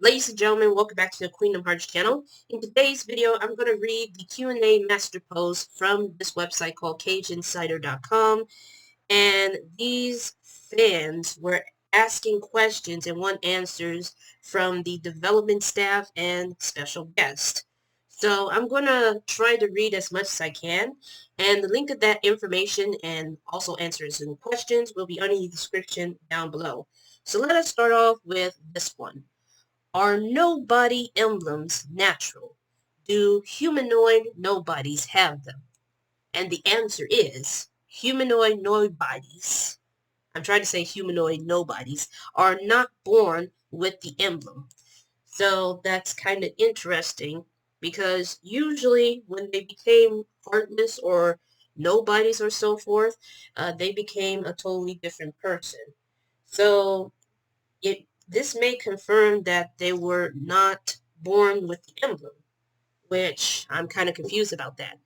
Ladies and gentlemen, welcome back to the Queendom Hearts channel. In today's video, I'm going to read the Q&A master post from this website called CageInsider.com. And these fans were asking questions and want answers from the development staff and special guest. So I'm going to try to read as much as I can. And the link of that information and also answers and questions will be under the description down below. So let us start off with this one. Are nobody emblems natural? Do humanoid nobodies have them? And the answer is humanoid nobodies. I'm trying to say humanoid nobodies are not born with the emblem. So that's kind of interesting because usually when they became heartless or nobodies or so forth, they became a totally different person. So this may confirm that they were not born with the emblem, which I'm kind of confused about that.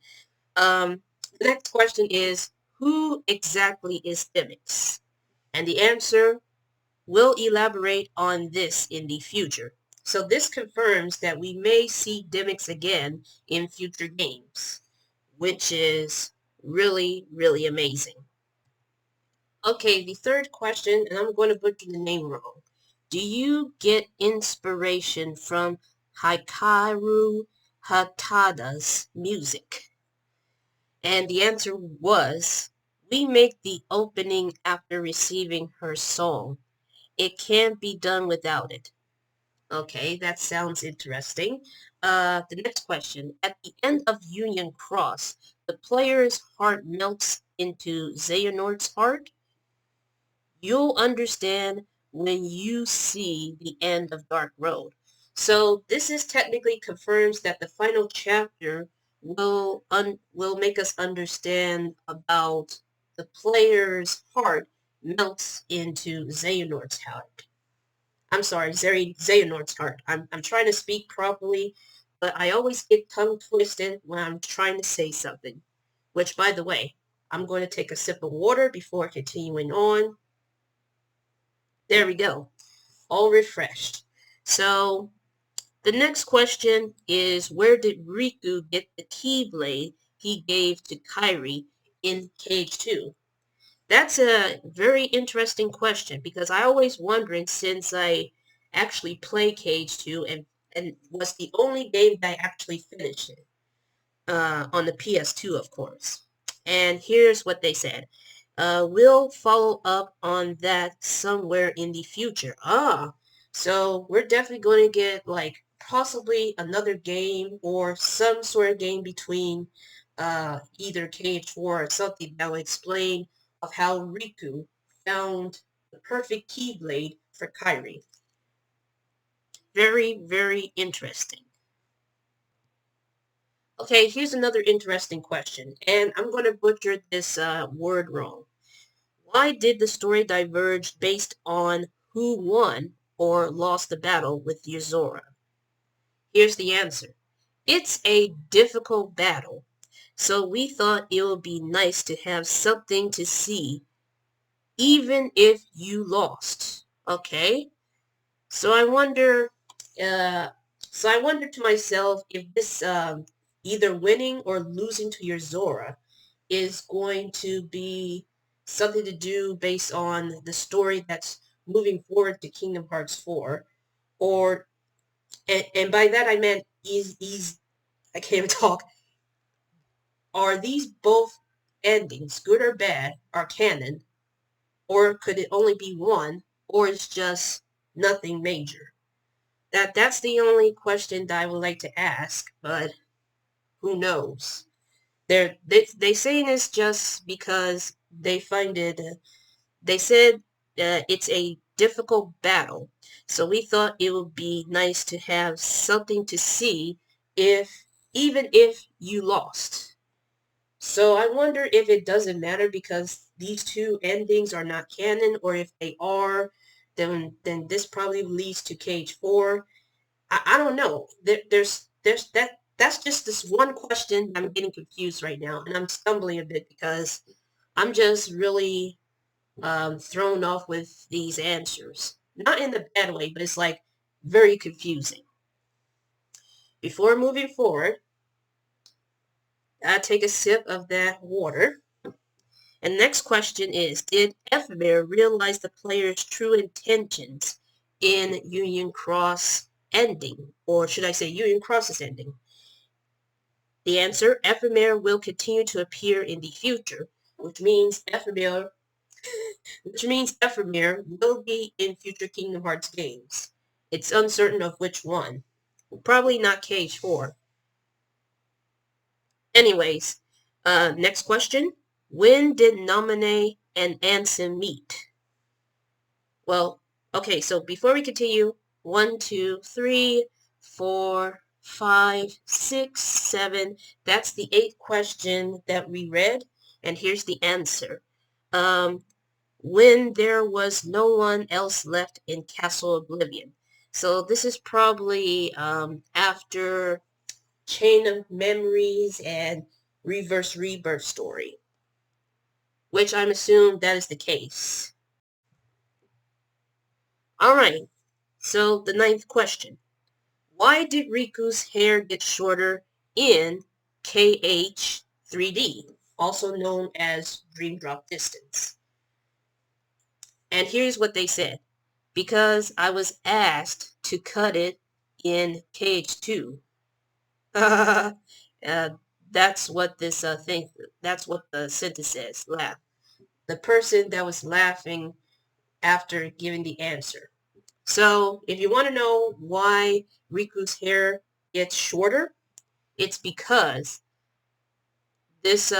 Um, the next question is, who exactly is Demix? And the answer will elaborate on this in the future. So this confirms that we may see Demix again in future games, which is really, really amazing. Okay, the third question, and I'm going to butcher the name wrong. Do you get inspiration from Hikaru Hatada's music? And the answer was, we make the opening after receiving her song. It can't be done without it. Okay, that sounds interesting. The next question. At the end of Union Cross, the player's heart melts into Xehanort's heart. You'll understand when you see the end of Dark Road. So this is technically confirms that the final chapter will make us understand about the player's heart melts into Xehanort's heart. I'm sorry, Xehanort's heart. I'm trying to speak properly, but I always get tongue twisted when I'm trying to say something. Which, by the way, I'm going to take a sip of water before continuing on. There we go. All refreshed. So the next question is, where did Riku get the Keyblade he gave to Kairi in Cage 2? That's a very interesting question because I always wondered since I actually played Cage 2 and was the only game that I actually finished it on the PS2, of course. And here's what they said. We'll follow up on that somewhere in the future. So we're definitely going to get like possibly another game or some sort of game between either Cage 4 or something that will explain of how Riku found the perfect Keyblade for Kairi. Very, very interesting. Okay, here's another interesting question, and I'm going to butcher this word wrong. Why did the story diverge based on who won or lost the battle with Yozora? Here's the answer. It's a difficult battle, so we thought it would be nice to have something to see, even if you lost. Okay? So I wonder, to myself if this either winning or losing to your Zora is going to be something to do based on the story that's moving forward to Kingdom Hearts 4, or and by that I meant is I can't even talk. Are these both endings, good or bad, are canon, or could it only be one, or it's just nothing major? That's the only question that I would like to ask, but who knows? They saying this just because they find it. They said it's a difficult battle, so we thought it would be nice to have something to see if even if you lost. So I wonder if it doesn't matter because these two endings are not canon, or if they are, then this probably leads to Cage 4. I don't know. There's that's just this one question I'm getting confused right now, and I'm stumbling a bit because I'm just really thrown off with these answers. Not in the bad way, but it's like very confusing. Before moving forward, I'll take a sip of that water. And next question is, did Ephemera realize the player's true intentions in Union Cross ending? Or should I say Union Cross's ending? The answer, Ephemera will continue to appear in the future, which means Ephemera will be in future Kingdom Hearts games. It's uncertain of which one. Probably not Cage 4. Anyways, next question. When did Naminé and Ansem meet? Well, okay, so before we continue, 1, 2, 3, 4, 5, 6, 7. That's the 8th question that we read, and here's the answer. When there was no one else left in Castle Oblivion. So this is probably after Chain of Memories and Reverse Rebirth story, which I'm assuming that is the case. Alright, so the 9th question. Why did Riku's hair get shorter in KH3D, also known as Dream Drop Distance? And here's what they said. Because I was asked to cut it in KH2. That's what this that's what the sentence says, laugh. The person that was laughing after giving the answer. So if you want to know why Riku's hair gets shorter, it's because this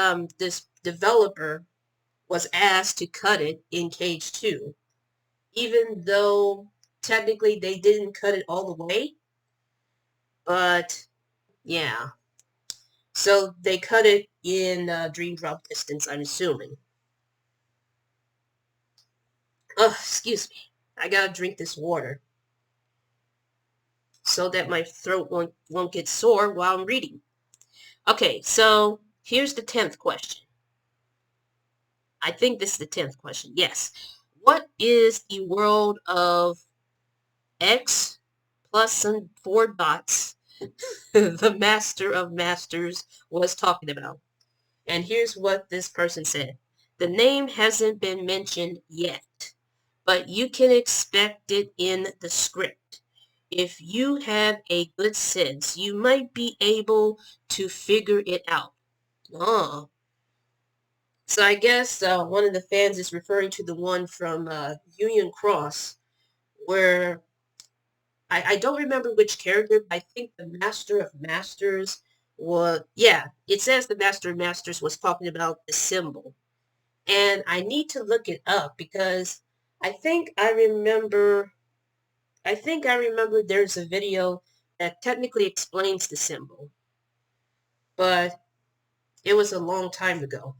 developer was asked to cut it in Cage 2, even though technically they didn't cut it all the way. But yeah, so they cut it in Dream Drop Distance, I'm assuming. Oh, excuse me. I gotta drink this water so that my throat won't get sore while I'm reading. Okay, so here's the 10th question. I think this is the 10th question. Yes. What is the world of X plus some 4 dots the Master of Masters was talking about? And here's what this person said. The name hasn't been mentioned yet, but you can expect it in the script. If you have a good sense, you might be able to figure it out. Oh. So I guess one of the fans is referring to the one from Union Cross, where I don't remember which character, but I think the Master of Masters was, yeah, it says the Master of Masters was talking about the symbol. And I need to look it up because I think I remember there's a video that technically explains the symbol, but it was a long time ago.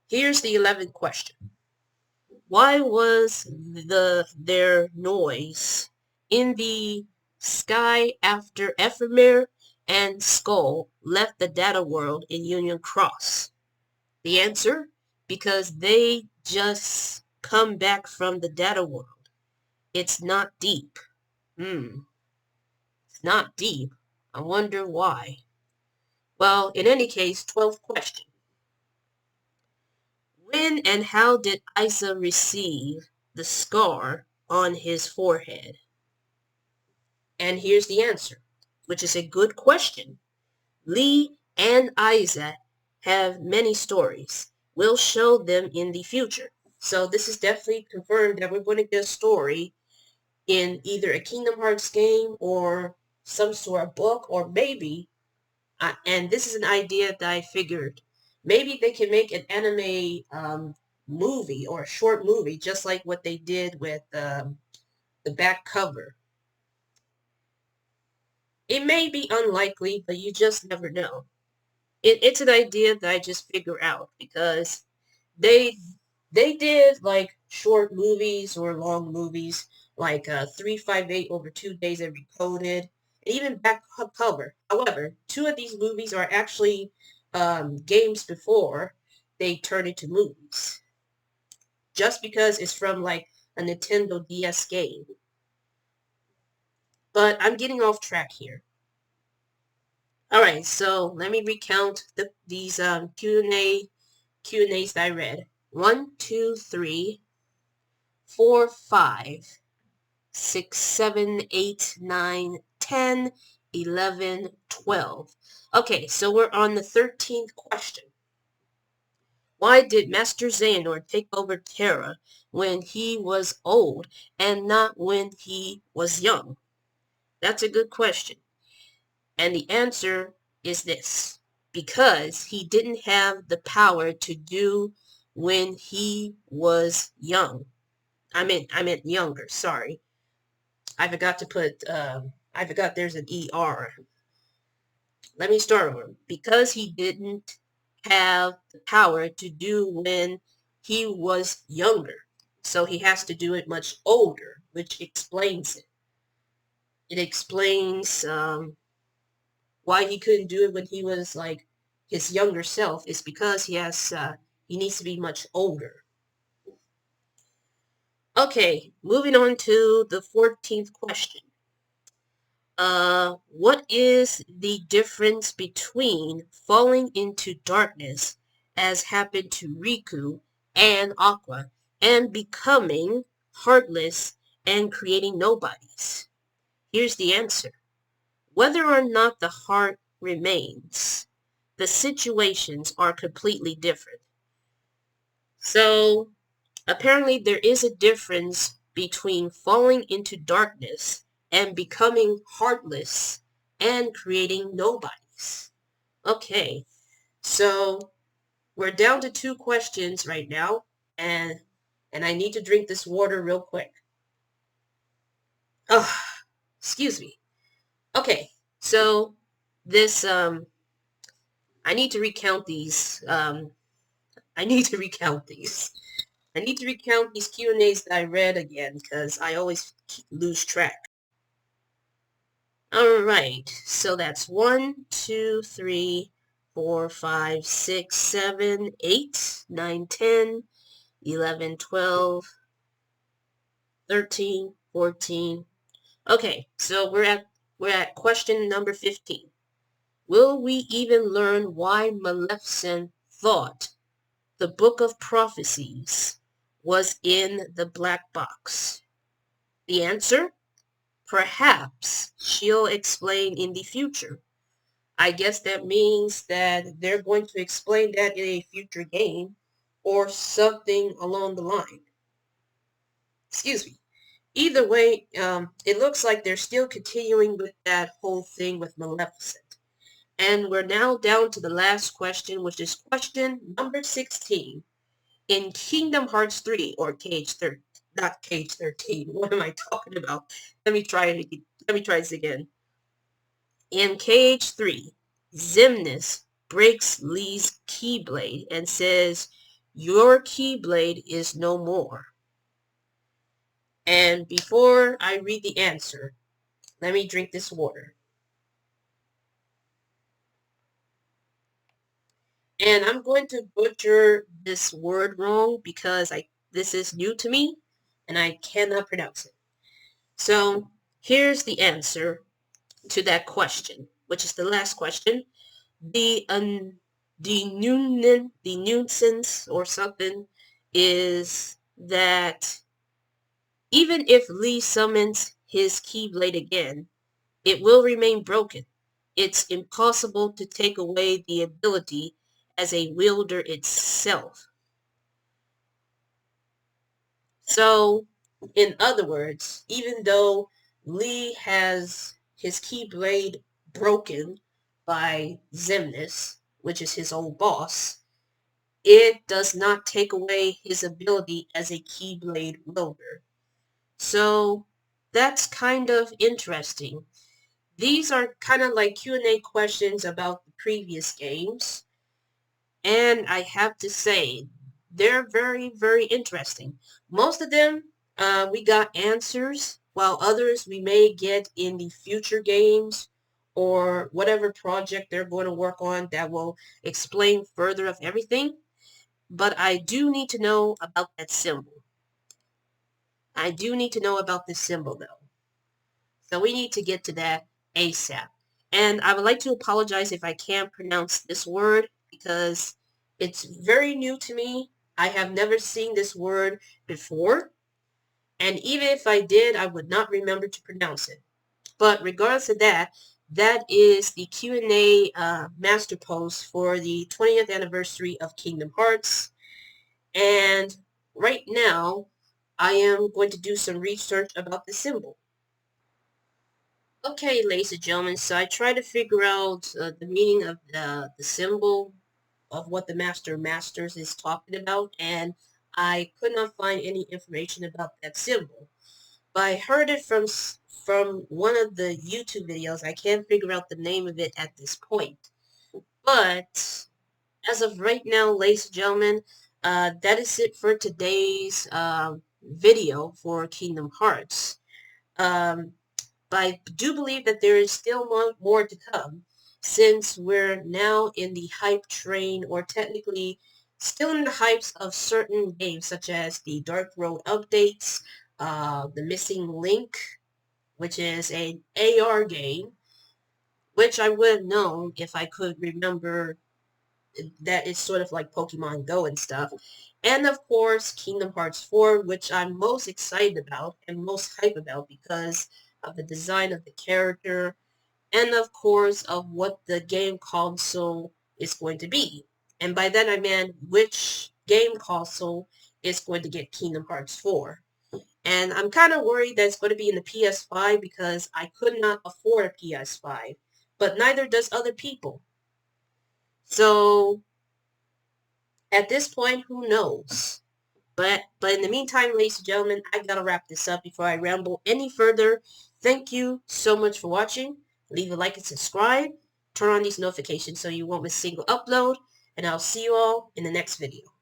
Here's the 11th question. Why was there noise in the sky after Ephemera and Skull left the data world in Union Cross? The answer, because they just come back from the data world. It's not deep. It's not deep. I wonder why. Well, in any case, 12th question. When and how did Isa receive the scar on his forehead? And here's the answer, which is a good question. Lee and Isa have many stories. We'll show them in the future. So this is definitely confirmed that we're going to get a story in either a Kingdom Hearts game or some sort of book, or maybe, and this is an idea that I figured, maybe they can make an anime movie or a short movie, just like what they did with the back cover. It may be unlikely, but you just never know. It's an idea that I just figure out because they did like short movies or long movies like 358 over 2 days and Recoded, and even back cover. However, 2 of these movies are actually games before they turn into movies. Just because it's from like a Nintendo DS game. But I'm getting off track here. Alright, so let me recount these Q&As that I read. 1, 2, 3, 4, 5, 6, 7, 8, 9, 10, 11, 12. Okay, so we're on the 13th question. Why did Master Xehanort take over Terra when he was old and not when he was young? That's a good question. And the answer is this. Because he didn't have the power to do when he was young. I meant younger, sorry. I forgot to put, I forgot there's an ER. Let me start over. Because he didn't have the power to do when he was younger. So he has to do it much older, which explains it. It explains why he couldn't do it when he was like his younger self is because he needs to be much older. Okay, moving on to the 14th question. What is the difference between falling into darkness, as happened to Riku and Aqua, and becoming heartless and creating nobodies? Here's the answer. Whether or not the heart remains, the situations are completely different. So, apparently there is a difference between falling into darkness and becoming heartless and creating nobodies. Okay, so we're down to 2 questions right now, and I need to drink this water real quick. Oh, excuse me. Okay, so this, I need to recount these, I need to recount these. I need to recount these Q&As that I read again, because I always lose track. Alright, so that's 1, 2, 3, 4, 5, 6, 7, 8, 9, 10, 11, 12, 13, 14. Okay, so we're at question number 15. Will we even learn why Maleficent thought the Book of Prophecies was in the black box? The answer? Perhaps she'll explain in the future. I guess that means that they're going to explain that in a future game or something along the line. Excuse me. Either way, it looks like they're still continuing with that whole thing with Maleficent. And we're now down to the last question, which is question number 16. In Kingdom Hearts 3, or KH13, not KH13, what am I talking about? Let me try this again. In KH3, Xemnas breaks Lee's Keyblade and says, "Your Keyblade is no more." And before I read the answer, let me drink this water. And I'm going to butcher this word wrong because this is new to me and I cannot pronounce it. So here's the answer to that question, which is the last question. The nuisance or something is that even if Lee summons his Keyblade again, it will remain broken. It's impossible to take away the ability as a wielder itself. So, in other words, even though Lee has his Keyblade broken by Xemnas, which is his old boss, it does not take away his ability as a Keyblade wielder. So, that's kind of interesting. These are kind of like Q&A questions about the previous games. And I have to say, they're very, very interesting. Most of them, we got answers, while others we may get in the future games or whatever project they're going to work on that will explain further of everything. But I do need to know about that symbol. I do need to know about this symbol, though. So we need to get to that ASAP. And I would like to apologize if I can't pronounce this word because it's very new to me. I have never seen this word before. And even if I did, I would not remember to pronounce it. But regardless of that, that is the Q&A master post for the 20th anniversary of Kingdom Hearts. And right now, I am going to do some research about the symbol. Okay, ladies and gentlemen, so I tried to figure out the meaning of the symbol of what the Master of Masters is talking about, and I could not find any information about that symbol. But I heard it from one of the YouTube videos. I can't figure out the name of it at this point. But as of right now, ladies and gentlemen, that is it for today's video for Kingdom Hearts. But I do believe that there is still more to come, since we're now in the hype train, or technically still in the hypes of certain games, such as the Dark Road updates, the Missing Link, which is an AR game, which I would have known if I could remember that it's sort of like Pokemon Go and stuff. And of course, Kingdom Hearts 4, which I'm most excited about and most hype about because of the design of the character, and of course of what the game console is going to be. And by that I meant which game console is going to get Kingdom Hearts 4. And I'm kind of worried that it's going to be in the PS5 because I could not afford a PS5, but neither does other people. So at this point, who knows? But in the meantime, ladies and gentlemen, I gotta wrap this up before I ramble any further. Thank you so much for watching. Leave a like and subscribe. Turn on these notifications so you won't miss a single upload. And I'll see you all in the next video.